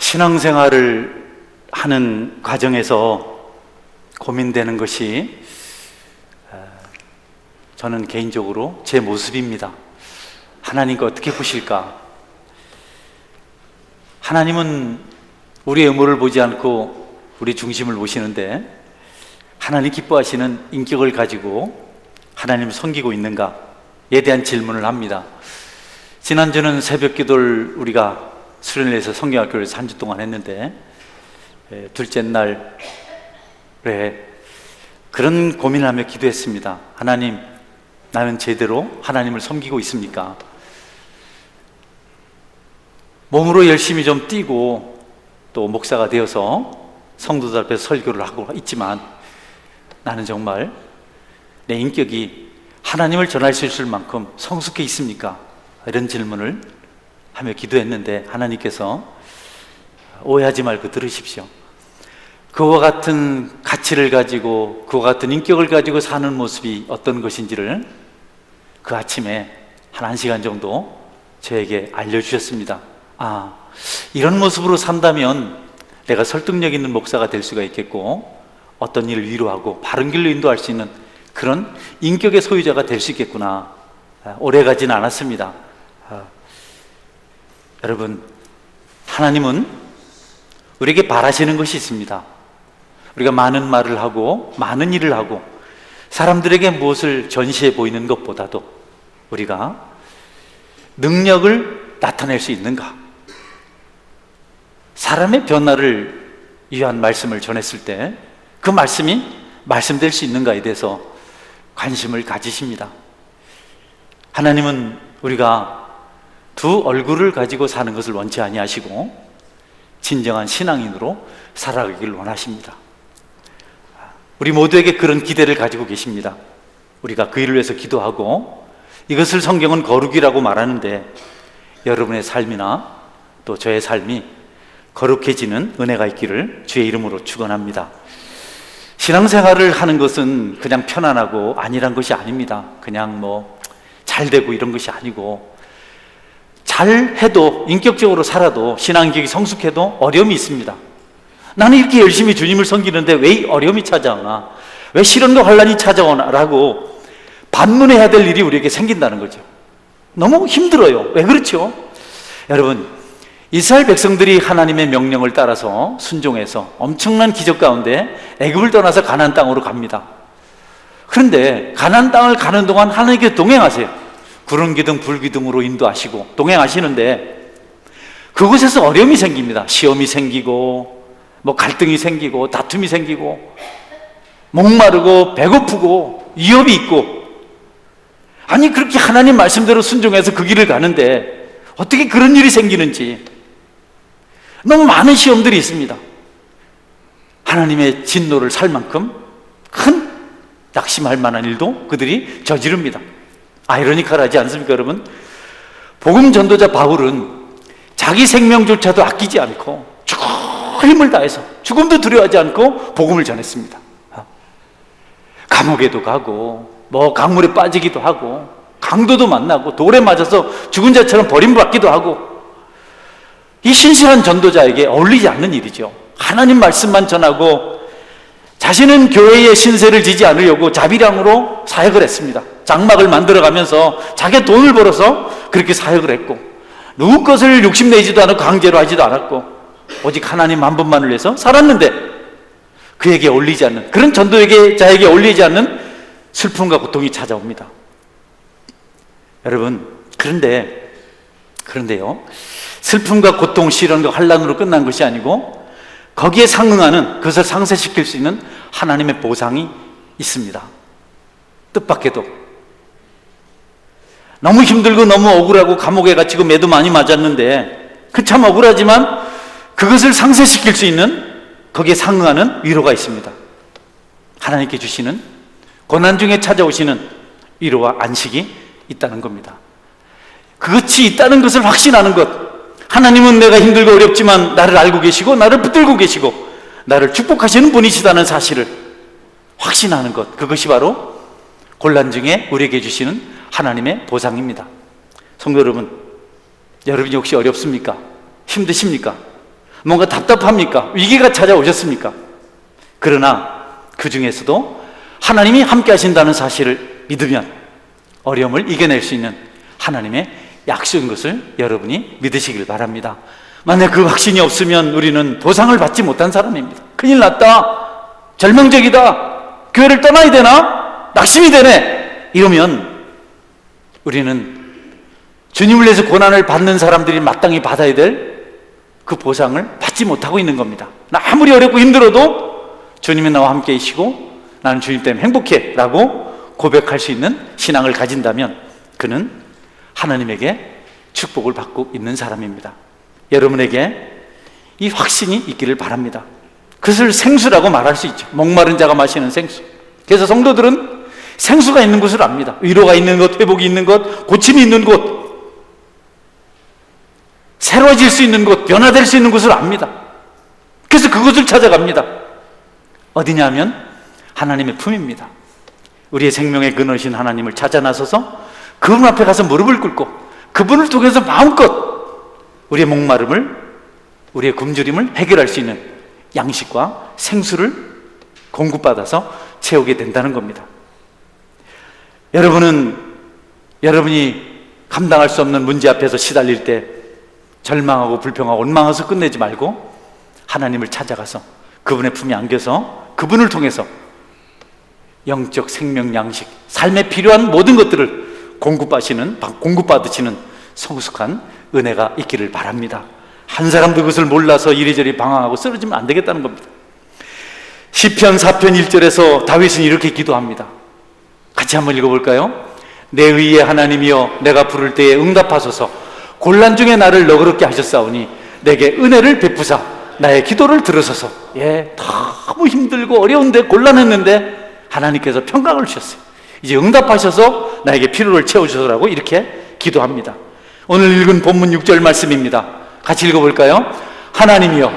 신앙생활을 하는 과정에서 고민되는 것이 저는 개인적으로 제 모습입니다. 하나님과 어떻게 보실까? 하나님은 우리의 의무를 보지 않고 우리 중심을 보시는데, 하나님 기뻐하시는 인격을 가지고 하나님을 섬기고 있는가에 대한 질문을 합니다. 지난주는 새벽 기도를 우리가 수련을 해서 성경학교에서 한 주 동안 했는데, 둘째 날에 그런 고민을 하며 기도했습니다. 하나님, 나는 제대로 하나님을 섬기고 있습니까? 몸으로 열심히 좀 뛰고 또 목사가 되어서 성도들 앞에서 설교를 하고 있지만, 나는 정말 내 인격이 하나님을 전할 수 있을 만큼 성숙해 있습니까? 이런 질문을 하며 기도했는데, 하나님께서 오해하지 말고 들으십시오. 그와 같은 가치를 가지고 그와 같은 인격을 가지고 사는 모습이 어떤 것인지를 그 아침에 한 1시간 정도 저에게 알려주셨습니다. 이런 모습으로 산다면 내가 설득력 있는 목사가 될 수가 있겠고, 어떤 일을 위로하고 바른 길로 인도할 수 있는 그런 인격의 소유자가 될 수 있겠구나. 오래 가지는 않았습니다. 여러분, 하나님은 우리에게 바라시는 것이 있습니다. 우리가 많은 말을 하고 많은 일을 하고 사람들에게 무엇을 전시해 보이는 것보다도 우리가 능력을 나타낼 수 있는가, 사람의 변화를 위한 말씀을 전했을 때 그 말씀이 말씀될 수 있는가에 대해서 관심을 가지십니다. 하나님은 우리가 두 얼굴을 가지고 사는 것을 원치 아니하시고 진정한 신앙인으로 살아가기를 원하십니다. 우리 모두에게 그런 기대를 가지고 계십니다. 우리가 그 일을 위해서 기도하고, 이것을 성경은 거룩이라고 말하는데, 여러분의 삶이나 또 저의 삶이 거룩해지는 은혜가 있기를 주의 이름으로 축원합니다. 신앙생활을 하는 것은 그냥 편안하고 안일한 것이 아닙니다. 그냥 잘 되고 이런 것이 아니고, 잘해도, 인격적으로 살아도, 신앙인격이 성숙해도 어려움이 있습니다. 나는 이렇게 열심히 주님을 섬기는데 왜 이 어려움이 찾아오나, 왜 시련과 환난이 찾아오나 라고 반문해야 될 일이 우리에게 생긴다는 거죠. 너무 힘들어요. 왜 그렇죠? 여러분, 이스라엘 백성들이 하나님의 명령을 따라서 순종해서 엄청난 기적 가운데 애굽을 떠나서 가나안 땅으로 갑니다. 그런데 가나안 땅을 가는 동안 하나님께 동행하세요. 구름 기둥 불 기둥으로 인도하시고 동행하시는데, 그곳에서 어려움이 생깁니다. 시험이 생기고 갈등이 생기고 다툼이 생기고 목마르고 배고프고 위협이 있고, 아니 그렇게 하나님 말씀대로 순종해서 그 길을 가는데 어떻게 그런 일이 생기는지, 너무 많은 시험들이 있습니다. 하나님의 진노를 살 만큼 큰 낙심할 만한 일도 그들이 저지릅니다. 아이러니컬하지 않습니까, 여러분? 복음 전도자 바울은 자기 생명조차도 아끼지 않고 힘을 다해서 죽음도 두려워하지 않고 복음을 전했습니다. 감옥에도 가고 강물에 빠지기도 하고 강도도 만나고 돌에 맞아서 죽은 자처럼 버림받기도 하고, 이 신실한 전도자에게 어울리지 않는 일이죠. 하나님 말씀만 전하고 자신은 교회에 신세를 지지 않으려고 자비량으로 사역을 했습니다. 장막을 만들어가면서 자기가 돈을 벌어서 그렇게 사역을 했고, 누구 것을 욕심내지도 않고 강제로 하지도 않았고, 오직 하나님 한 분만을 위해서 살았는데, 그에게 어울리지 않는, 그런 전도자에게 어울리지 않는 슬픔과 고통이 찾아옵니다. 여러분, 그런데요, 슬픔과 고통, 시련과 환난으로 끝난 것이 아니고 거기에 상응하는, 그것을 상쇄시킬 수 있는 하나님의 보상이 있습니다. 뜻밖에도 너무 힘들고 너무 억울하고 감옥에 갇히고 매도 많이 맞았는데, 그 참 억울하지만 그것을 상쇄시킬 수 있는, 거기에 상응하는 위로가 있습니다. 하나님께 주시는, 고난 중에 찾아오시는 위로와 안식이 있다는 겁니다. 그것이 있다는 것을 확신하는 것, 하나님은 내가 힘들고 어렵지만 나를 알고 계시고 나를 붙들고 계시고 나를 축복하시는 분이시다는 사실을 확신하는 것, 그것이 바로 곤란 중에 우리에게 주시는 하나님의 보상입니다. 성도 여러분, 여러분이 혹시 어렵습니까? 힘드십니까? 뭔가 답답합니까? 위기가 찾아오셨습니까? 그러나 그 중에서도 하나님이 함께 하신다는 사실을 믿으면 어려움을 이겨낼 수 있는 하나님의 약속인 것을 여러분이 믿으시길 바랍니다. 만약 그 확신이 없으면 우리는 보상을 받지 못한 사람입니다. 큰일 났다, 절망적이다, 교회를 떠나야 되나, 낙심이 되네, 이러면 우리는 주님을 위해서 고난을 받는 사람들이 마땅히 받아야 될 그 보상을 받지 못하고 있는 겁니다. 나 아무리 어렵고 힘들어도 주님이 나와 함께 계시고 나는 주님 때문에 행복해 라고 고백할 수 있는 신앙을 가진다면 그는 하나님에게 축복을 받고 있는 사람입니다. 여러분에게 이 확신이 있기를 바랍니다. 그것을 생수라고 말할 수 있죠. 목마른 자가 마시는 생수. 그래서 성도들은 생수가 있는 곳을 압니다. 위로가 있는 곳, 회복이 있는 곳, 고침이 있는 곳, 새로워질 수 있는 곳, 변화될 수 있는 곳을 압니다. 그래서 그곳을 찾아갑니다. 어디냐면 하나님의 품입니다. 우리의 생명의 근원이신 하나님을 찾아 나서서 그분 앞에 가서 무릎을 꿇고 그분을 통해서 마음껏 우리의 목마름을, 우리의 굶주림을 해결할 수 있는 양식과 생수를 공급받아서 채우게 된다는 겁니다. 여러분이 감당할 수 없는 문제 앞에서 시달릴 때 절망하고 불평하고 원망해서 끝내지 말고 하나님을 찾아가서 그분의 품에 안겨서 그분을 통해서 영적 생명 양식, 삶에 필요한 모든 것들을 공급받으시는 성숙한 은혜가 있기를 바랍니다. 한 사람도 그것을 몰라서 이리저리 방황하고 쓰러지면 안 되겠다는 겁니다. 시편 4편 1절에서 다윗은 이렇게 기도합니다. 같이 한번 읽어볼까요? 내 의의 하나님이여, 내가 부를 때에 응답하소서. 곤란 중에 나를 너그럽게 하셨사오니 내게 은혜를 베푸사 나의 기도를 들으소서. 너무 힘들고 어려운데, 곤란했는데 하나님께서 평강을 주셨어요. 이제 응답하셔서 나에게 필요를 채워주소서라고 이렇게 기도합니다. 오늘 읽은 본문 6절 말씀입니다. 같이 읽어볼까요? 하나님이여,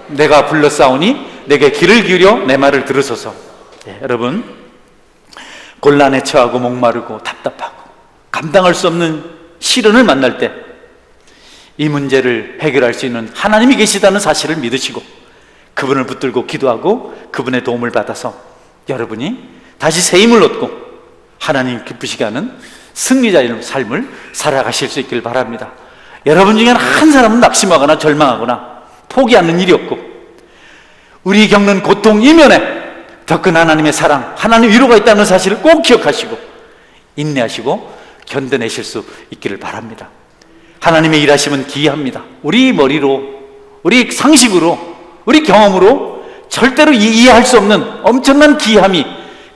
내가 불렀사오니 내게 귀를 기울여 내 말을 들으소서. 여러분, 곤란에 처하고 목마르고 답답하고 감당할 수 없는 시련을 만날 때 이 문제를 해결할 수 있는 하나님이 계시다는 사실을 믿으시고 그분을 붙들고 기도하고 그분의 도움을 받아서 여러분이 다시 새 힘을 얻고 하나님 기쁘시게 하는 승리자의 삶을 살아가실 수 있길 바랍니다. 여러분 중에는 한 사람은 낙심하거나 절망하거나 포기하는 일이 없고 우리 겪는 고통 이면에 더 큰 하나님의 사랑, 하나님의 위로가 있다는 사실을 꼭 기억하시고 인내하시고 견뎌내실 수 있기를 바랍니다. 하나님의 일하심은 기이합니다. 우리 머리로, 우리 상식으로, 우리 경험으로 절대로 이해할 수 없는 엄청난 기이함이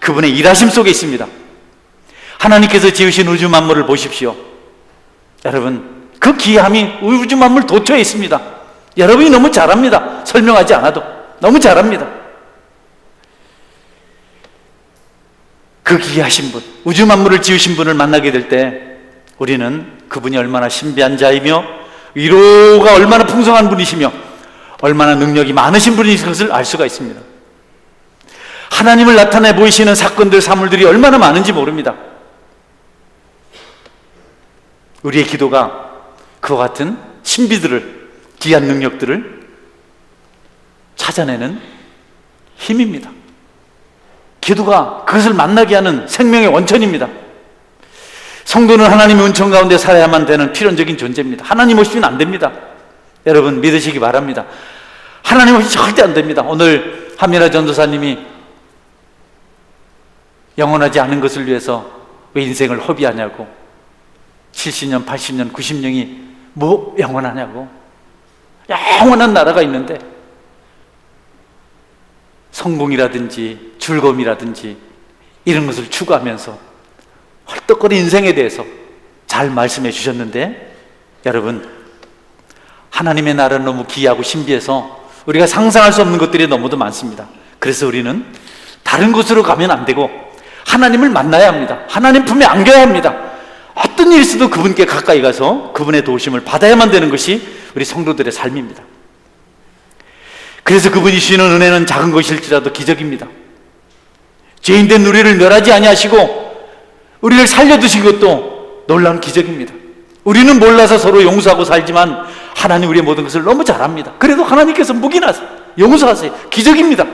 그분의 일하심 속에 있습니다. 하나님께서 지으신 우주 만물을 보십시오. 여러분, 그 기이함이 우주 만물 도처에 있습니다. 여러분이 너무 잘합니다. 설명하지 않아도 너무 잘합니다. 그 기이하신 분, 우주 만물을 지으신 분을 만나게 될 때 우리는 그분이 얼마나 신비한 자이며 위로가 얼마나 풍성한 분이시며 얼마나 능력이 많으신 분이신 것을 알 수가 있습니다. 하나님을 나타내 보이시는 사건들, 사물들이 얼마나 많은지 모릅니다. 우리의 기도가 그와 같은 신비들을, 귀한 능력들을 찾아내는 힘입니다. 기도가 그것을 만나게 하는 생명의 원천입니다. 성도는 하나님의 은총 가운데 살아야만 되는 필연적인 존재입니다. 하나님 없이는 안 됩니다. 여러분 믿으시기 바랍니다. 하나님 없이 절대 안 됩니다. 오늘 하미라 전도사님이 영원하지 않은 것을 위해서 왜 인생을 허비하냐고, 70년, 80년, 90년이 뭐 영원하냐고, 영원한 나라가 있는데 성공이라든지 즐거움이라든지 이런 것을 추구하면서 헐떡거리는 인생에 대해서 잘 말씀해 주셨는데, 여러분 하나님의 나라는 너무 기이하고 신비해서 우리가 상상할 수 없는 것들이 너무도 많습니다. 그래서 우리는 다른 곳으로 가면 안 되고 하나님을 만나야 합니다. 하나님 품에 안겨야 합니다. 어떤 일이 있어도 그분께 가까이 가서 그분의 도우심을 받아야만 되는 것이 우리 성도들의 삶입니다. 그래서 그분이 주시는 은혜는 작은 것일지라도 기적입니다. 죄인된 우리를 멸하지 아니하시고 우리를 살려두신 것도 놀라운 기적입니다. 우리는 몰라서 서로 용서하고 살지만 하나님 우리의 모든 것을 너무 잘 압니다. 그래도 하나님께서 묵인하세요. 용서하세요. 기적입니다.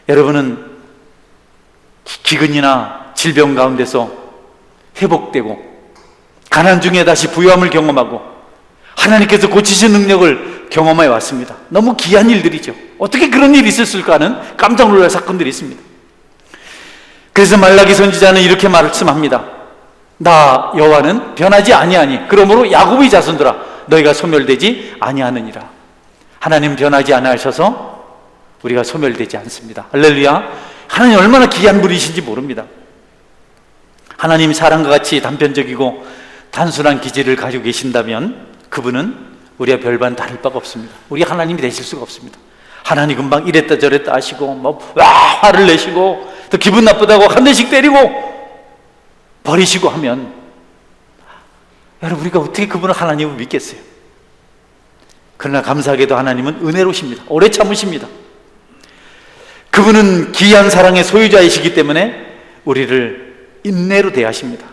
여러분은 기근이나 질병 가운데서 회복되고 가난 중에 다시 부유함을 경험하고 하나님께서 고치신 능력을 경험해 왔습니다. 너무 귀한 일들이죠. 어떻게 그런 일이 있었을까 하는 깜짝 놀랄 사건들이 있습니다. 그래서 말라기 선지자는 이렇게 말씀합니다. 나 여호와는 변하지 아니하니 그러므로 야곱의 자손들아 너희가 소멸되지 아니하느니라. 하나님 변하지 아니하셔서 우리가 소멸되지 않습니다. 할렐루야. 하나님 얼마나 귀한 분이신지 모릅니다. 하나님 사랑과 같이 단편적이고 단순한 기질을 가지고 계신다면 그분은 우리와 별반 다를 바가 없습니다. 우리 하나님이 되실 수가 없습니다. 하나님 금방 이랬다 저랬다 하시고 화를 내시고 또 기분 나쁘다고 한 대씩 때리고 버리시고 하면 여러분 우리가 어떻게 그분을 하나님을 믿겠어요? 그러나 감사하게도 하나님은 은혜로우십니다. 오래 참으십니다. 그분은 귀한 사랑의 소유자이시기 때문에 우리를 인내로 대하십니다.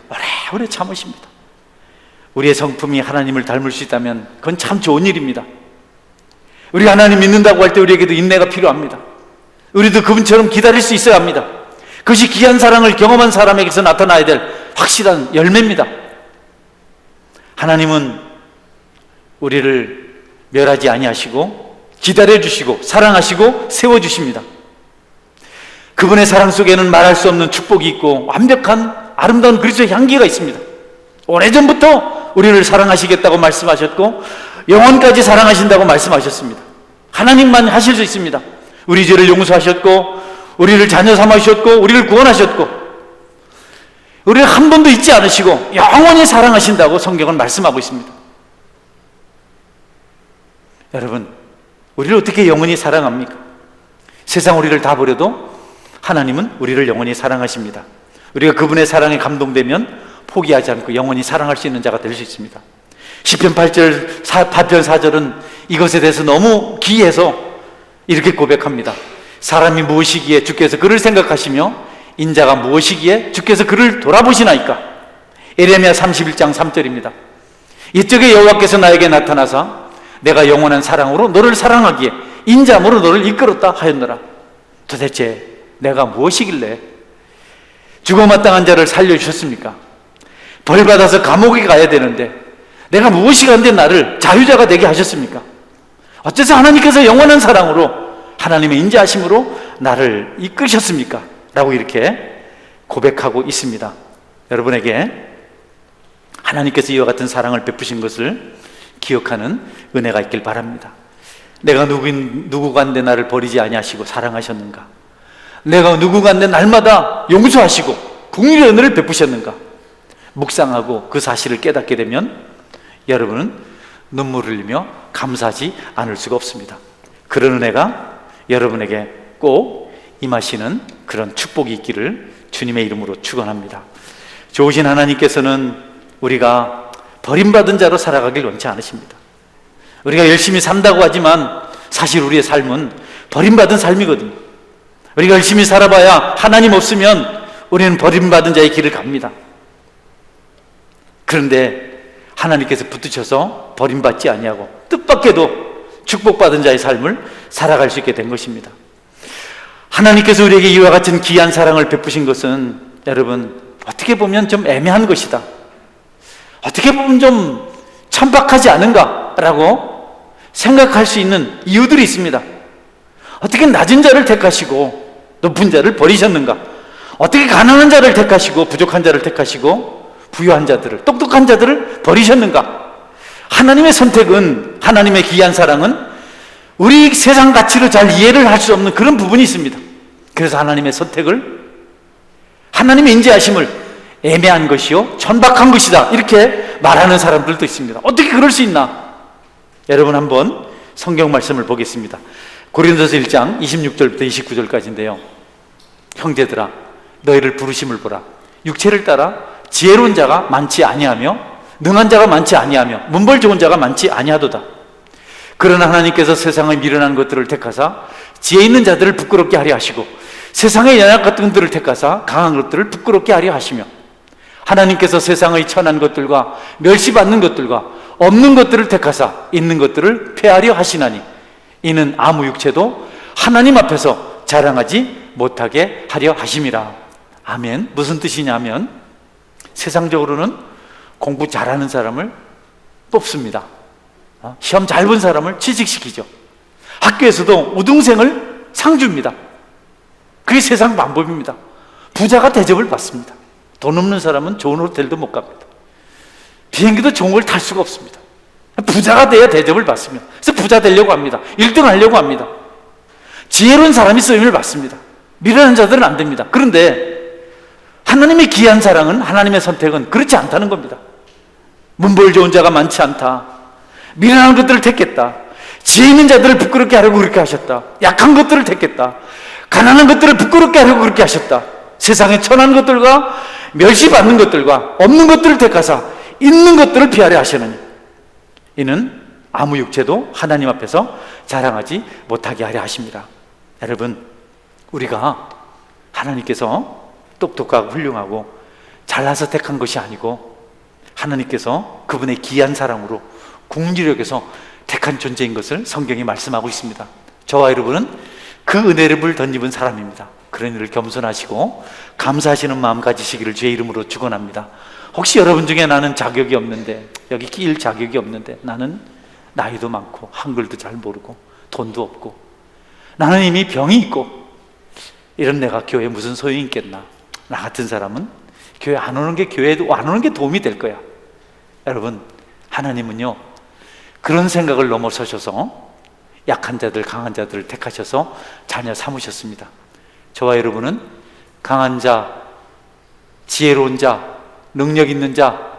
오래 참으십니다. 우리의 성품이 하나님을 닮을 수 있다면 그건 참 좋은 일입니다. 우리 하나님 믿는다고 할 때 우리에게도 인내가 필요합니다. 우리도 그분처럼 기다릴 수 있어야 합니다. 그것이 귀한 사랑을 경험한 사람에게서 나타나야 될 확실한 열매입니다. 하나님은 우리를 멸하지 아니하시고 기다려주시고 사랑하시고 세워주십니다. 그분의 사랑 속에는 말할 수 없는 축복이 있고 완벽한 아름다운 그리스도의 향기가 있습니다. 오래전부터 우리를 사랑하시겠다고 말씀하셨고 영원까지 사랑하신다고 말씀하셨습니다. 하나님만 하실 수 있습니다. 우리 죄를 용서하셨고 우리를 자녀 삼으셨고 우리를 구원하셨고 우리를 한 번도 잊지 않으시고 영원히 사랑하신다고 성경은 말씀하고 있습니다. 여러분 우리를 어떻게 영원히 사랑합니까? 세상 우리를 다 버려도 하나님은 우리를 영원히 사랑하십니다. 우리가 그분의 사랑에 감동되면 포기하지 않고 영원히 사랑할 수 있는 자가 될 수 있습니다. 시편 8편 4절은 이것에 대해서 너무 기이해서 이렇게 고백합니다. 사람이 무엇이기에 주께서 그를 생각하시며 인자가 무엇이기에 주께서 그를 돌아보시나이까. 에레미야 31장 3절입니다. 이쪽에 여호와께서 나에게 나타나사 내가 영원한 사랑으로 너를 사랑하기에 인자함으로 너를 이끌었다 하였노라. 도대체 내가 무엇이길래 죽어마땅한 자를 살려주셨습니까? 벌받아서 감옥에 가야 되는데 내가 무엇이 간데 나를 자유자가 되게 하셨습니까? 어째서 하나님께서 영원한 사랑으로 하나님의 인자하심으로 나를 이끄셨습니까? 라고 이렇게 고백하고 있습니다. 여러분에게 하나님께서 이와 같은 사랑을 베푸신 것을 기억하는 은혜가 있길 바랍니다. 내가 누구간데 나를 버리지 아니하시고 사랑하셨는가? 내가 누구간데 날마다 용서하시고 긍휼의 은혜를 베푸셨는가? 묵상하고 그 사실을 깨닫게 되면 여러분은 눈물을 흘리며 감사하지 않을 수가 없습니다. 그런 은혜가 여러분에게 꼭 임하시는 그런 축복이 있기를 주님의 이름으로 축원합니다. 좋으신 하나님께서는 우리가 버림받은 자로 살아가길 원치 않으십니다. 우리가 열심히 산다고 하지만 사실 우리의 삶은 버림받은 삶이거든요. 우리가 열심히 살아봐야 하나님 없으면 우리는 버림받은 자의 길을 갑니다. 그런데 하나님께서 붙드셔서 버림받지 아니하고 뜻밖에도 축복받은 자의 삶을 살아갈 수 있게 된 것입니다. 하나님께서 우리에게 이와 같은 귀한 사랑을 베푸신 것은 여러분 어떻게 보면 좀 애매한 것이다, 어떻게 보면 좀 천박하지 않은가 라고 생각할 수 있는 이유들이 있습니다. 어떻게 낮은 자를 택하시고 높은 자를 버리셨는가? 어떻게 가난한 자를 택하시고 부족한 자를 택하시고 부유한 자들을, 똑똑한 자들을 버리셨는가? 하나님의 선택은, 하나님의 귀한 사랑은 우리 세상 가치로 잘 이해를 할 수 없는 그런 부분이 있습니다. 그래서 하나님의 선택을, 하나님의 인자하심을 애매한 것이요 천박한 것이다 이렇게 말하는 사람들도 있습니다. 어떻게 그럴 수 있나? 여러분 한번 성경 말씀을 보겠습니다. 고린도서 1장 26절부터 29절까지인데요. 형제들아 너희를 부르심을 보라. 육체를 따라 지혜로운 자가 많지 아니하며 능한 자가 많지 아니하며 문벌 좋은 자가 많지 아니하도다. 그러나 하나님께서 세상의 미련한 것들을 택하사 지혜 있는 자들을 부끄럽게 하려 하시고 세상의 연약 같은 것들을 택하사 강한 것들을 부끄럽게 하려 하시며 하나님께서 세상의 천한 것들과 멸시받는 것들과 없는 것들을 택하사 있는 것들을 폐하려 하시나니 이는 아무 육체도 하나님 앞에서 자랑하지 못하게 하려 하심이라. 아멘. 무슨 뜻이냐면 세상적으로는 공부 잘하는 사람을 뽑습니다. 시험 잘 본 사람을 취직시키죠. 학교에서도 우등생을 상 줍니다. 그게 세상 방법입니다. 부자가 대접을 받습니다. 돈 없는 사람은 좋은 호텔도 못 갑니다. 비행기도 좋은 걸 탈 수가 없습니다. 부자가 돼야 대접을 받습니다. 그래서 부자 되려고 합니다. 1등 하려고 합니다. 지혜로운 사람이 쓰임을 받습니다. 미련한 자들은 안 됩니다. 그런데 하나님의 귀한 사랑은, 하나님의 선택은 그렇지 않다는 겁니다. 문벌 좋은 자가 많지 않다. 미련한 것들을 택했다. 지혜 있는 자들을 부끄럽게 하려고 그렇게 하셨다. 약한 것들을 택했다. 가난한 것들을 부끄럽게 하려고 그렇게 하셨다. 세상에 천한 것들과 멸시받는 것들과 없는 것들을 택하사 있는 것들을 피하려 하시느니 이는 아무 육체도 하나님 앞에서 자랑하지 못하게 하려 하십니다. 여러분, 우리가 하나님께서 똑똑하고 훌륭하고 잘나서 택한 것이 아니고 하나님께서 그분의 귀한 사랑으로 국리력에서 택한 존재인 것을 성경이 말씀하고 있습니다. 저와 여러분은 그 은혜를 덧입은 사람입니다. 그런 일을 겸손하시고 감사하시는 마음 가지시기를 주의 이름으로 축원합니다. 혹시 여러분 중에 나는 자격이 없는데, 여기 끼일 자격이 없는데, 나는 나이도 많고 한글도 잘 모르고 돈도 없고 나는 이미 병이 있고 이런 내가 교회에 무슨 소용이 있겠나. 나 같은 사람은 교회 안 오는 게, 교회에도 안 오는 게 도움이 될 거야. 여러분, 하나님은요 그런 생각을 넘어서셔서 약한 자들, 강한 자들을 택하셔서 자녀 삼으셨습니다. 저와 여러분은 강한 자, 지혜로운 자, 능력 있는 자,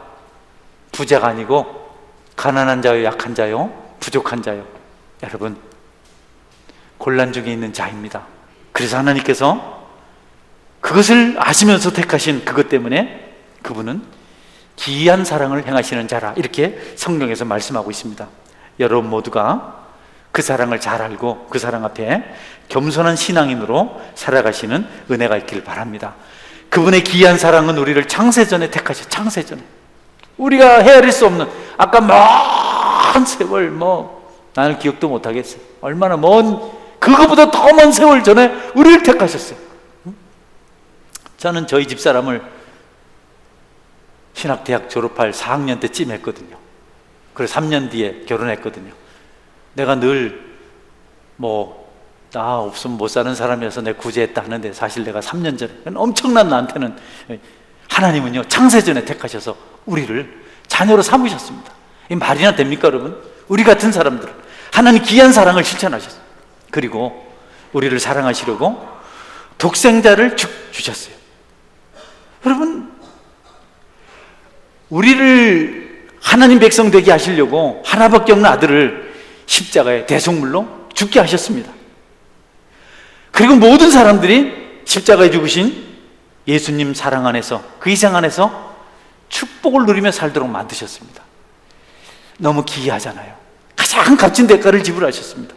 부자가 아니고 가난한 자요, 약한 자요, 부족한 자요. 여러분, 곤란 중에 있는 자입니다. 그래서 하나님께서 그것을 아시면서 택하신 그것 때문에 그분은 기이한 사랑을 행하시는 자라, 이렇게 성경에서 말씀하고 있습니다. 여러분 모두가 그 사랑을 잘 알고 그 사랑 앞에 겸손한 신앙인으로 살아가시는 은혜가 있길 바랍니다. 그분의 기이한 사랑은 우리를 창세전에 택하셨어요. 창세전에 우리가 헤아릴 수 없는, 아까 먼 세월, 나는 기억도 못하겠어요. 얼마나 그거보다 더 먼 세월 전에 우리를 택하셨어요. 저는 저희 집사람을 신학대학 졸업할 4학년 때쯤 했거든요. 그래서 3년 뒤에 결혼했거든요. 내가 늘 나 없으면 못 사는 사람이어서 내가 구제했다 하는데 사실 내가 3년 전에, 엄청난 나한테는, 하나님은요 창세전에 택하셔서 우리를 자녀로 삼으셨습니다. 이 말이나 됩니까 여러분? 우리 같은 사람들은 하나님 귀한 사랑을 실천하셨어요. 그리고 우리를 사랑하시려고 독생자를 주셨어요. 여러분, 우리를 하나님 백성 되게 하시려고 하나밖에 없는 아들을 십자가에 대속물로 죽게 하셨습니다. 그리고 모든 사람들이 십자가에 죽으신 예수님 사랑 안에서, 그 희생 안에서 축복을 누리며 살도록 만드셨습니다. 너무 기이하잖아요. 가장 값진 대가를 지불하셨습니다.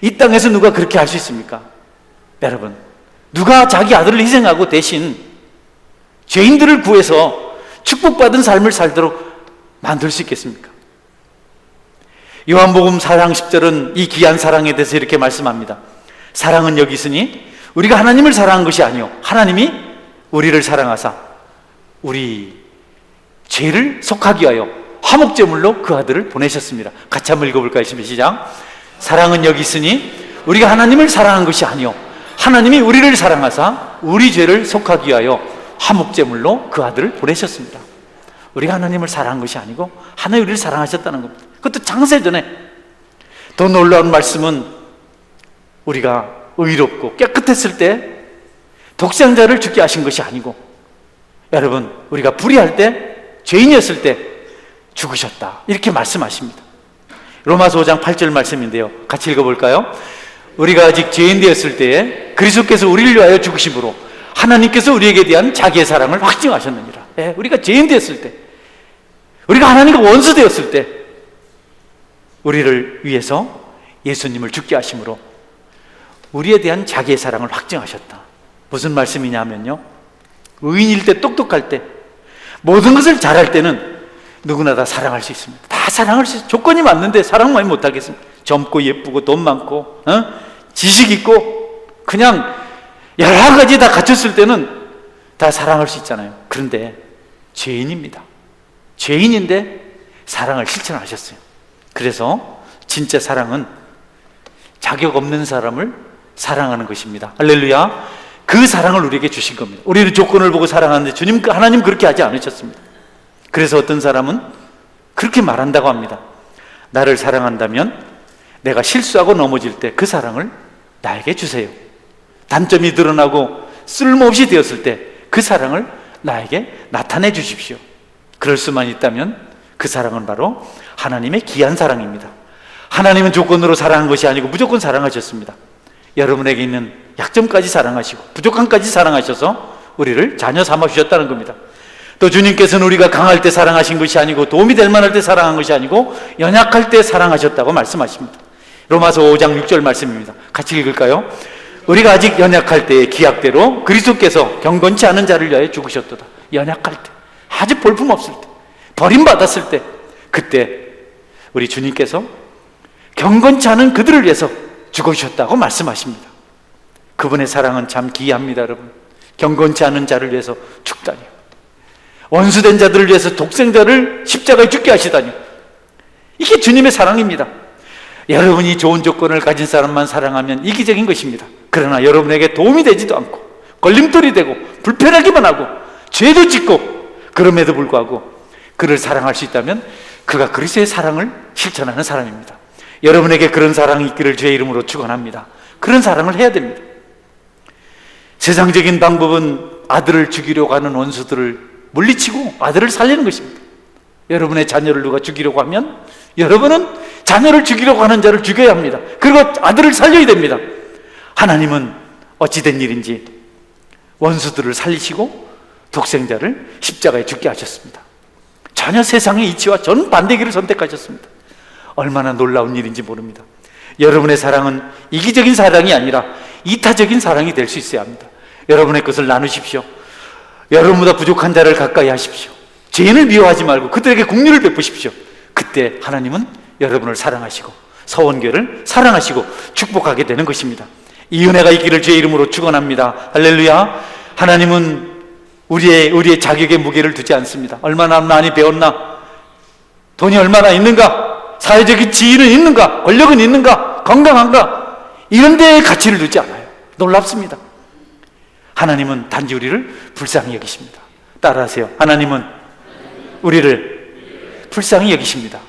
이 땅에서 누가 그렇게 할 수 있습니까? 여러분, 누가 자기 아들을 희생하고 대신 죄인들을 구해서 축복받은 삶을 살도록 만들 수 있겠습니까? 요한복음 4장 10절은 이 귀한 사랑에 대해서 이렇게 말씀합니다. 사랑은 여기 있으니 우리가 하나님을 사랑한 것이 아니요 하나님이 우리를 사랑하사 우리 죄를 속하기 위하여 화목제물로 그 아들을 보내셨습니다. 같이 한번 읽어볼까요? 시작. 사랑은 여기 있으니 우리가 하나님을 사랑한 것이 아니요 하나님이 우리를 사랑하사 우리 죄를 속하기 위하여 화목제물로 그 아들을 보내셨습니다. 우리가 하나님을 사랑한 것이 아니고 하나님이 우리를 사랑하셨다는 겁니다. 그것도 창세전에. 더 놀라운 말씀은 우리가 의롭고 깨끗했을 때 독생자를 죽게 하신 것이 아니고, 여러분, 우리가 불의할 때, 죄인이었을 때 죽으셨다, 이렇게 말씀하십니다. 로마서 5장 8절 말씀인데요, 같이 읽어볼까요? 우리가 아직 죄인 되었을 때에 그리스도께서 우리를 위하여 죽으심으로 하나님께서 우리에게 대한 자기의 사랑을 확증하셨느니라. 우리가 죄인 되었을 때, 우리가 하나님과 원수 되었을 때 우리를 위해서 예수님을 죽게 하심으로 우리에 대한 자기의 사랑을 확증하셨다. 무슨 말씀이냐면요, 의인일 때, 똑똑할 때, 모든 것을 잘할 때는 누구나 다 사랑할 수 있습니다. 다 사랑할 수 있어요. 조건이 맞는데 사랑만 못하겠습니다. 젊고 예쁘고 돈 많고 지식 있고 그냥 여러 가지 다 갖췄을 때는 다 사랑할 수 있잖아요. 그런데 죄인입니다. 죄인인데 사랑을 실천하셨어요. 그래서 진짜 사랑은 자격 없는 사람을 사랑하는 것입니다. 할렐루야. 그 사랑을 우리에게 주신 겁니다. 우리는 조건을 보고 사랑하는데 주님, 하나님 그렇게 하지 않으셨습니다. 그래서 어떤 사람은 그렇게 말한다고 합니다. 나를 사랑한다면 내가 실수하고 넘어질 때 그 사랑을 나에게 주세요. 단점이 드러나고 쓸모없이 되었을 때 그 사랑을 나에게 나타내 주십시오. 그럴 수만 있다면 그 사랑은 바로 하나님의 귀한 사랑입니다. 하나님은 조건으로 사랑한 것이 아니고 무조건 사랑하셨습니다. 여러분에게 있는 약점까지 사랑하시고 부족함까지 사랑하셔서 우리를 자녀 삼아 주셨다는 겁니다. 또 주님께서는 우리가 강할 때 사랑하신 것이 아니고 도움이 될 만할 때 사랑한 것이 아니고 연약할 때 사랑하셨다고 말씀하십니다. 로마서 5장 6절 말씀입니다. 같이 읽을까요? 우리가 아직 연약할 때의 기약대로 그리스도께서 경건치 않은 자를 위하여 죽으셨도다. 연약할 때, 아주 볼품없을 때, 버림받았을 때, 그때 우리 주님께서 경건치 않은 그들을 위해서 죽으셨다고 말씀하십니다. 그분의 사랑은 참 기이합니다. 여러분, 경건치 않은 자를 위해서 죽다니, 원수된 자들을 위해서 독생자를 십자가에 죽게 하시다니, 이게 주님의 사랑입니다. 여러분이 좋은 조건을 가진 사람만 사랑하면 이기적인 것입니다. 그러나 여러분에게 도움이 되지도 않고 걸림돌이 되고 불편하기만 하고 죄도 짓고 그럼에도 불구하고 그를 사랑할 수 있다면 그가 그리스도의 사랑을 실천하는 사람입니다. 여러분에게 그런 사랑이 있기를 주의 이름으로 축원합니다. 그런 사랑을 해야 됩니다. 세상적인 방법은 아들을 죽이려고 하는 원수들을 물리치고 아들을 살리는 것입니다. 여러분의 자녀를 누가 죽이려고 하면 여러분은 자녀를 죽이려고 하는 자를 죽여야 합니다. 그리고 아들을 살려야 됩니다. 하나님은 어찌된 일인지 원수들을 살리시고 독생자를 십자가에 죽게 하셨습니다. 전혀 세상의 이치와 정반대기를 선택하셨습니다. 얼마나 놀라운 일인지 모릅니다. 여러분의 사랑은 이기적인 사랑이 아니라 이타적인 사랑이 될 수 있어야 합니다. 여러분의 것을 나누십시오. 여러분보다 부족한 자를 가까이 하십시오. 죄인을 미워하지 말고 그들에게 긍휼을 베푸십시오. 그때 하나님은 여러분을 사랑하시고 서원교를 사랑하시고 축복하게 되는 것입니다. 이 은혜가 있기를 주의 이름으로 축원합니다. 할렐루야. 하나님은 우리의 자격에 무게를 두지 않습니다. 얼마나 많이 배웠나, 돈이 얼마나 있는가, 사회적인 지위는 있는가, 권력은 있는가, 건강한가, 이런 데에 가치를 두지 않아요. 놀랍습니다. 하나님은 단지 우리를 불쌍히 여기십니다. 따라하세요. 하나님은 우리를 불쌍히 여기십니다.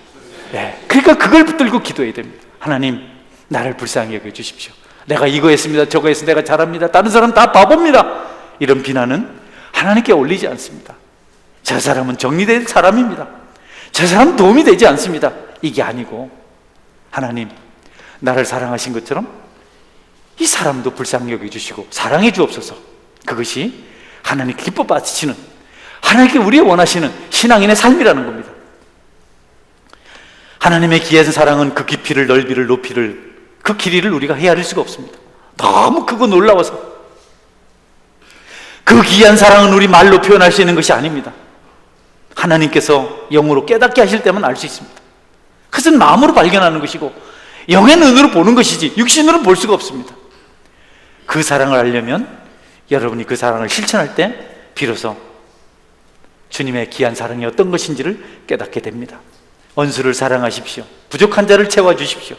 네. 그러니까 그걸 붙들고 기도해야 됩니다. 하나님, 나를 불쌍히 여겨주십시오. 내가 이거 했습니다, 저거 했습니다, 내가 잘합니다, 다른 사람 다 바보입니다, 이런 비난은 하나님께 올리지 않습니다. 저 사람은 정리된 사람입니다, 저 사람은 도움이 되지 않습니다, 이게 아니고 하나님, 나를 사랑하신 것처럼 이 사람도 불쌍히 여겨주시고 사랑해 주옵소서. 그것이 하나님 기뻐 받으시는, 하나님께 우리가 원하시는 신앙인의 삶이라는 겁니다. 하나님의 귀한 사랑은 그 깊이를, 넓이를, 높이를, 그 길이를 우리가 헤아릴 수가 없습니다. 너무 크고 놀라워서. 그 귀한 사랑은 우리 말로 표현할 수 있는 것이 아닙니다. 하나님께서 영으로 깨닫게 하실 때만 알 수 있습니다. 그것은 마음으로 발견하는 것이고 영의 눈으로 보는 것이지 육신으로는 볼 수가 없습니다. 그 사랑을 알려면 여러분이 그 사랑을 실천할 때 비로소 주님의 귀한 사랑이 어떤 것인지를 깨닫게 됩니다. 원수를 사랑하십시오. 부족한 자를 채워주십시오.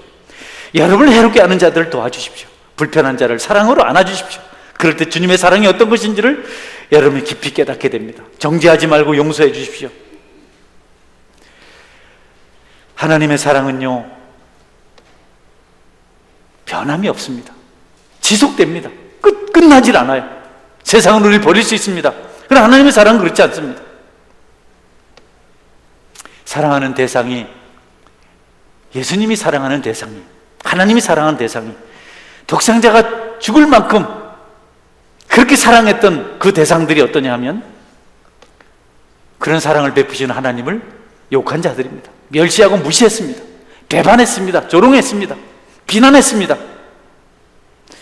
여러분을 해롭게 하는 자들을 도와주십시오. 불편한 자를 사랑으로 안아주십시오. 그럴 때 주님의 사랑이 어떤 것인지를 여러분이 깊이 깨닫게 됩니다. 정죄하지 말고 용서해 주십시오. 하나님의 사랑은요, 변함이 없습니다. 지속됩니다. 끝나질 않아요. 세상은 우리를 버릴 수 있습니다. 그러나 하나님의 사랑은 그렇지 않습니다. 사랑하는 대상이, 예수님이 사랑하는 대상이, 하나님이 사랑하는 대상이 독생자가 죽을 만큼 그렇게 사랑했던 그 대상들이 어떠냐 하면 그런 사랑을 베푸시는 하나님을 욕한 자들입니다. 멸시하고 무시했습니다. 배반했습니다. 조롱했습니다. 비난했습니다.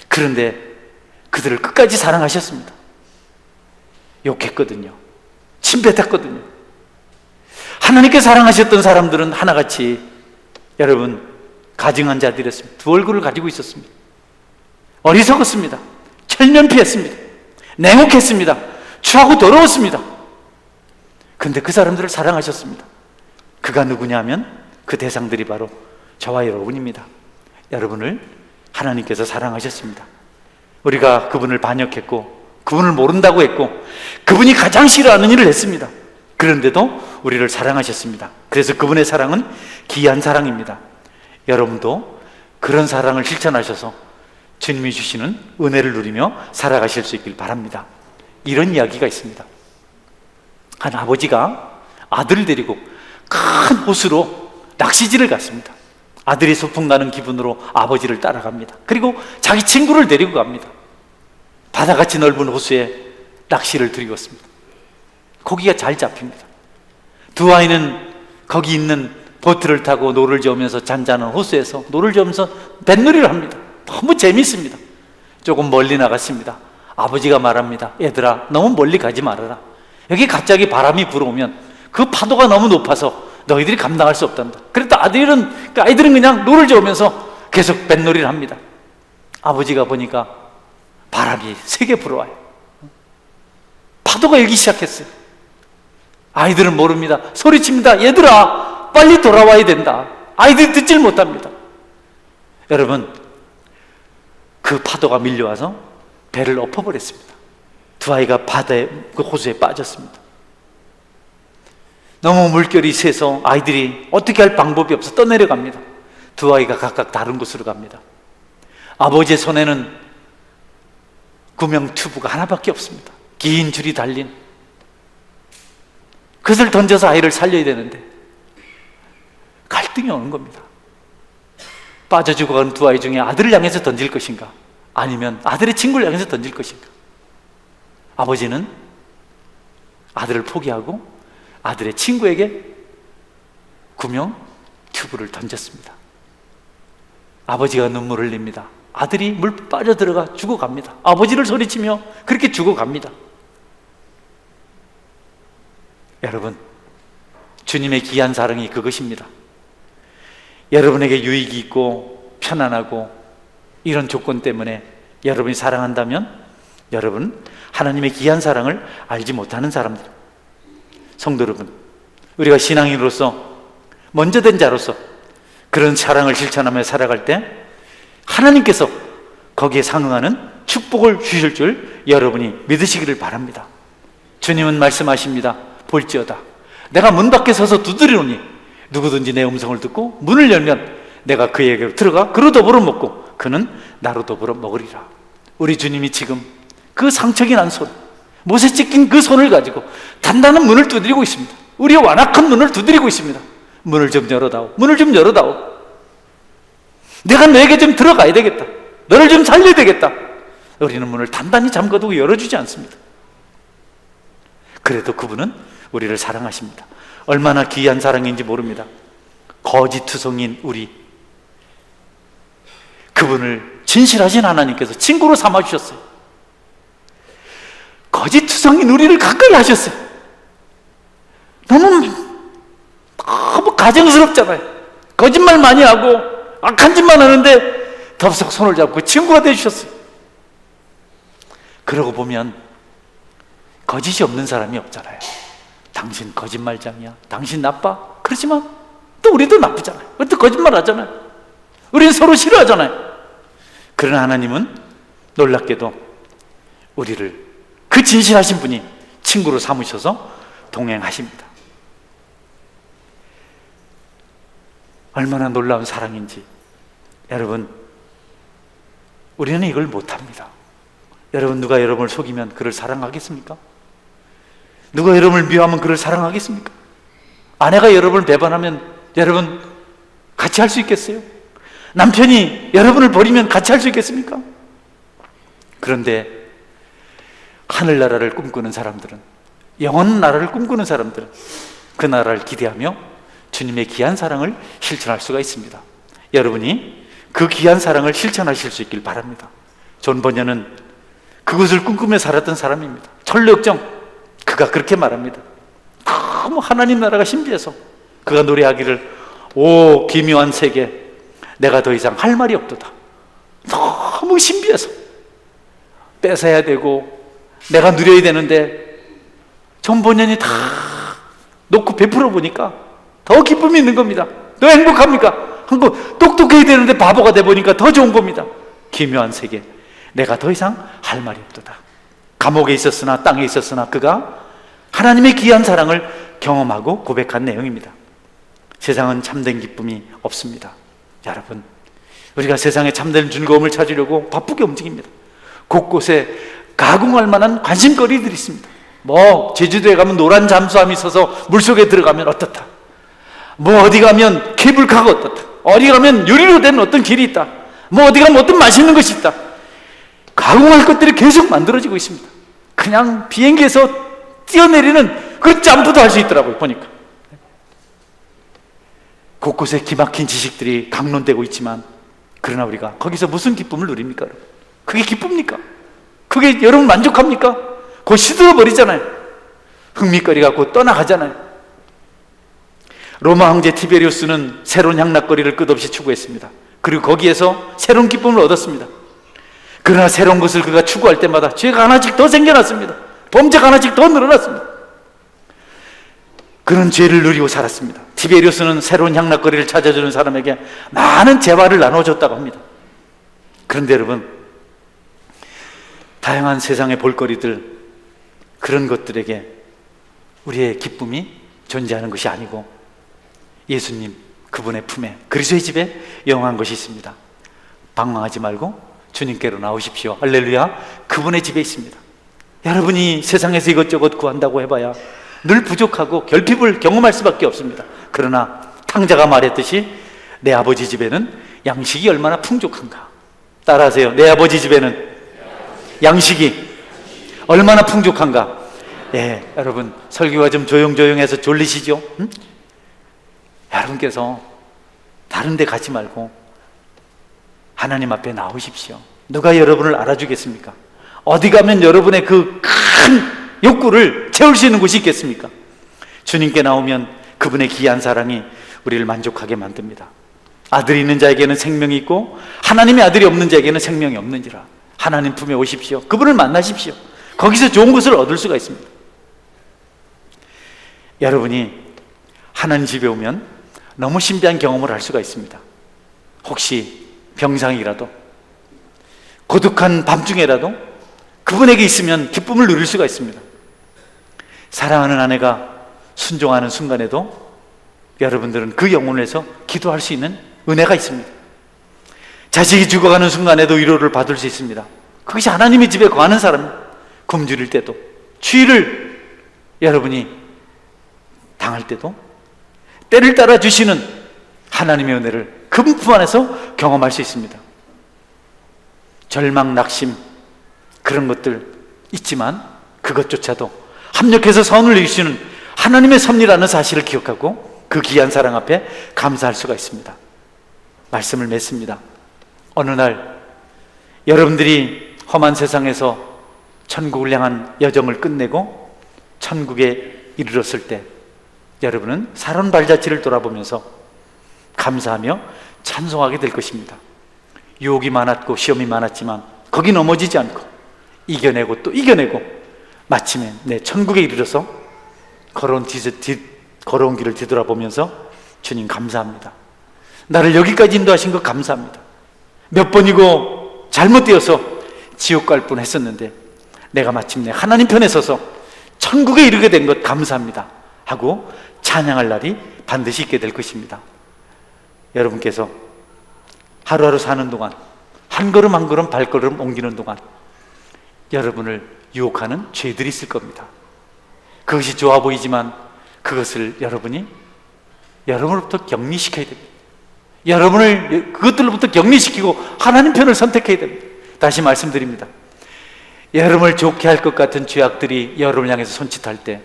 그런데 그들을 끝까지 사랑하셨습니다. 욕했거든요. 침뱉었거든요. 하나님께 사랑하셨던 사람들은 하나같이 여러분 가증한 자들이었습니다. 두 얼굴을 가지고 있었습니다. 어리석었습니다. 철면피했습니다. 냉혹했습니다. 추하고 더러웠습니다. 그런데 그 사람들을 사랑하셨습니다. 그가 누구냐면 그 대상들이 바로 저와 여러분입니다. 여러분을 하나님께서 사랑하셨습니다. 우리가 그분을 반역했고 그분을 모른다고 했고 그분이 가장 싫어하는 일을 했습니다. 그런데도 우리를 사랑하셨습니다. 그래서 그분의 사랑은 귀한 사랑입니다. 여러분도 그런 사랑을 실천하셔서 주님이 주시는 은혜를 누리며 살아가실 수 있길 바랍니다. 이런 이야기가 있습니다. 한 아버지가 아들을 데리고 큰 호수로 낚시질을 갔습니다. 아들이 소풍 가는 기분으로 아버지를 따라갑니다. 그리고 자기 친구를 데리고 갑니다. 바다같이 넓은 호수에 낚시를 들이었습니다. 고기가 잘 잡힙니다. 두 아이는 거기 있는 보트를 타고 노를 저으면서 잔잔한 호수에서 노를 저으면서 뱃놀이를 합니다. 너무 재밌습니다. 조금 멀리 나갔습니다. 아버지가 말합니다. 얘들아, 너무 멀리 가지 말아라. 여기 갑자기 바람이 불어오면 그 파도가 너무 높아서 너희들이 감당할 수 없단다. 그래도 아이들은 그냥 노를 저으면서 계속 뱃놀이를 합니다. 아버지가 보니까 바람이 세게 불어와요. 파도가 일기 시작했어요. 아이들은 모릅니다. 소리칩니다. 얘들아, 빨리 돌아와야 된다. 아이들이 듣질 못합니다. 여러분, 그 파도가 밀려와서 배를 엎어버렸습니다. 두 아이가 바다에, 그 호수에 빠졌습니다. 너무 물결이 세서 아이들이 어떻게 할 방법이 없어 떠내려갑니다. 두 아이가 각각 다른 곳으로 갑니다. 아버지의 손에는 구명 튜브가 하나밖에 없습니다. 긴 줄이 달린. 그것을 던져서 아이를 살려야 되는데 갈등이 오는 겁니다. 빠져 죽어가는 두 아이 중에 아들을 향해서 던질 것인가, 아니면 아들의 친구를 향해서 던질 것인가. 아버지는 아들을 포기하고 아들의 친구에게 구명 튜브를 던졌습니다. 아버지가 눈물을 흘립니다. 아들이 물 빠져들어가 죽어갑니다. 아버지를 소리치며 그렇게 죽어갑니다. 여러분, 주님의 귀한 사랑이 그것입니다. 여러분에게 유익이 있고 편안하고 이런 조건 때문에 여러분이 사랑한다면 여러분, 하나님의 귀한 사랑을 알지 못하는 사람들. 성도 여러분, 우리가 신앙인으로서 먼저 된 자로서 그런 사랑을 실천하며 살아갈 때 하나님께서 거기에 상응하는 축복을 주실 줄 여러분이 믿으시기를 바랍니다. 주님은 말씀하십니다. 볼지어다, 내가 문 밖에 서서 두드리노니 누구든지 내 음성을 듣고 문을 열면 내가 그에게로 들어가 그로 더불어 먹고 그는 나로 더불어 먹으리라. 우리 주님이 지금 그 상처기 난 손, 못에 찢긴 그 손을 가지고 단단한 문을 두드리고 있습니다. 우리의 완악한 문을 두드리고 있습니다. 문을 좀 열어다오. 문을 좀 열어다오. 내가 너에게 좀 들어가야 되겠다. 너를 좀 살려야 되겠다. 우리는 문을 단단히 잠가두고 열어주지 않습니다. 그래도 그분은 우리를 사랑하십니다. 얼마나 귀한 사랑인지 모릅니다. 거짓투성인 우리, 그분을 진실하신 하나님께서 친구로 삼아주셨어요. 거짓투성인 우리를 가까이 하셨어요. 너무 가정스럽잖아요. 거짓말 많이 하고 악한 짓만 하는데 덥석 손을 잡고 친구가 되주셨어요. 그러고 보면 거짓이 없는 사람이 없잖아요. 당신 거짓말장이야, 당신 나빠. 그렇지만 또 우리도 나쁘잖아요. 또 거짓말 하잖아요. 우리는 서로 싫어하잖아요. 그러나 하나님은 놀랍게도 우리를 그 진실하신 분이 친구로 삼으셔서 동행하십니다. 얼마나 놀라운 사랑인지. 여러분, 우리는 이걸 못합니다. 여러분, 누가 여러분을 속이면 그를 사랑하겠습니까? 누가 여러분을 미워하면 그를 사랑하겠습니까? 아내가 여러분을 배반하면 여러분 같이 할 수 있겠어요? 남편이 여러분을 버리면 같이 할 수 있겠습니까? 그런데 하늘나라를 꿈꾸는 사람들은, 영원 나라를 꿈꾸는 사람들은 그 나라를 기대하며 주님의 귀한 사랑을 실천할 수가 있습니다. 여러분이 그 귀한 사랑을 실천하실 수 있길 바랍니다. 존 버녀는 그것을 꿈꾸며 살았던 사람입니다. 철력정, 그가 그렇게 말합니다. 너무 하나님 나라가 신비해서 그가 노래하기를 오 기묘한 세계, 내가 더 이상 할 말이 없도다. 너무 신비해서 뺏어야 되고 내가 누려야 되는데 전 본연이 다 놓고 베풀어 보니까 더 기쁨이 있는 겁니다. 더 행복합니까? 한국 똑똑해야 되는데 바보가 돼 보니까 더 좋은 겁니다. 기묘한 세계, 내가 더 이상 할 말이 없도다. 감옥에 있었으나 땅에 있었으나 그가 하나님의 귀한 사랑을 경험하고 고백한 내용입니다. 세상은 참된 기쁨이 없습니다. 여러분, 우리가 세상에 참된 즐거움을 찾으려고 바쁘게 움직입니다. 곳곳에 가공할 만한 관심거리들이 있습니다. 뭐 제주도에 가면 노란 잠수함이 있어서 물속에 들어가면 어떻다, 뭐 어디 가면 케이블카가 어떻다, 어디 가면 유리로 된 어떤 길이 있다, 뭐 어디 가면 어떤 맛있는 것이 있다. 가공할 것들이 계속 만들어지고 있습니다. 그냥 비행기에서 뛰어내리는 그 점프도 할 수 있더라고요, 보니까. 곳곳에 기막힌 지식들이 강론되고 있지만, 그러나 우리가 거기서 무슨 기쁨을 누립니까? 그게 기쁩니까? 그게 여러분 만족합니까? 그거 시들어버리잖아요. 흥미거리가 곧 떠나가잖아요. 로마 황제 티베리우스는 새로운 향락거리를 끝없이 추구했습니다. 그리고 거기에서 새로운 기쁨을 얻었습니다. 그러나 새로운 것을 그가 추구할 때마다 죄가 하나씩 더 생겨났습니다. 범죄가 하나씩 더 늘어났습니다. 그런 죄를 누리고 살았습니다. 티베리우스는 새로운 향락거리를 찾아주는 사람에게 많은 재화를 나눠줬다고 합니다. 그런데 여러분, 다양한 세상의 볼거리들, 그런 것들에게 우리의 기쁨이 존재하는 것이 아니고 예수님 그분의 품에, 그리스도의 집에 영원한 것이 있습니다. 방황하지 말고 주님께로 나오십시오. 할렐루야. 그분의 집에 있습니다. 여러분이 세상에서 이것저것 구한다고 해봐야 늘 부족하고 결핍을 경험할 수밖에 없습니다. 그러나 탕자가 말했듯이 내 아버지 집에는 양식이 얼마나 풍족한가. 따라하세요. 내 아버지 집에는 양식이 얼마나 풍족한가. 예, 여러분 설교가 좀 조용조용해서 졸리시죠? 응? 여러분께서 다른 데 가지 말고 하나님 앞에 나오십시오. 누가 여러분을 알아주겠습니까? 어디 가면 여러분의 그 큰 욕구를 채울 수 있는 곳이 있겠습니까? 주님께 나오면 그분의 귀한 사랑이 우리를 만족하게 만듭니다. 아들이 있는 자에게는 생명이 있고 하나님의 아들이 없는 자에게는 생명이 없는지라. 하나님 품에 오십시오. 그분을 만나십시오. 거기서 좋은 것을 얻을 수가 있습니다. 여러분이 하나님 집에 오면 너무 신비한 경험을 할 수가 있습니다. 혹시 병상이라도, 고독한 밤중에라도 그분에게 있으면 기쁨을 누릴 수가 있습니다. 사랑하는 아내가 순종하는 순간에도 여러분들은 그 영혼에서 기도할 수 있는 은혜가 있습니다. 자식이 죽어가는 순간에도 위로를 받을 수 있습니다. 그것이 하나님의 집에 거하는 사람. 굶주릴 때도, 추위를 여러분이 당할 때도 때를 따라 주시는 하나님의 은혜를 그분 품 안에서 경험할 수 있습니다. 절망, 낙심, 그런 것들 있지만 그것조차도 합력해서 선을 이루시는 하나님의 섭리라는 사실을 기억하고 그 귀한 사랑 앞에 감사할 수가 있습니다. 말씀을 맺습니다. 어느 날 여러분들이 험한 세상에서 천국을 향한 여정을 끝내고 천국에 이르렀을 때 여러분은 살온 발자취를 돌아보면서 감사하며 찬송하게 될 것입니다. 유혹이 많았고 시험이 많았지만 거기 넘어지지 않고 이겨내고 또 이겨내고 마침내 내 천국에 이르러서 걸어온 길을 뒤돌아보면서 주님 감사합니다. 나를 여기까지 인도하신 것 감사합니다. 몇 번이고 잘못되어서 지옥 갈 뻔했었는데 내가 마침내 하나님 편에 서서 천국에 이르게 된 것 감사합니다 하고 찬양할 날이 반드시 있게 될 것입니다. 여러분께서 하루하루 사는 동안 한 걸음 한 걸음 발걸음 옮기는 동안 여러분을 유혹하는 죄들이 있을 겁니다. 그것이 좋아 보이지만 그것을 여러분으로부터 격리시켜야 됩니다. 여러분을 그것들로부터 격리시키고 하나님 편을 선택해야 됩니다. 다시 말씀드립니다. 여러분을 좋게 할 것 같은 죄악들이 여러분을 향해서 손짓할 때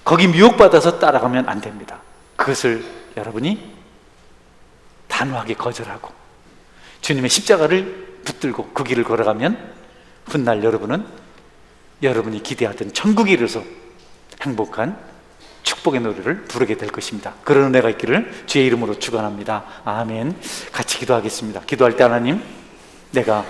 거기 미혹받아서 따라가면 안 됩니다. 그것을 여러분이 단호하게 거절하고 주님의 십자가를 붙들고 그 길을 걸어가면 훗날 여러분은 여러분이 기대하던 천국에 이르러서 행복한 축복의 노래를 부르게 될 것입니다. 그런 은혜가 있기를 주의 이름으로 축원합니다. 아멘. 같이 기도하겠습니다. 기도할 때 하나님, 내가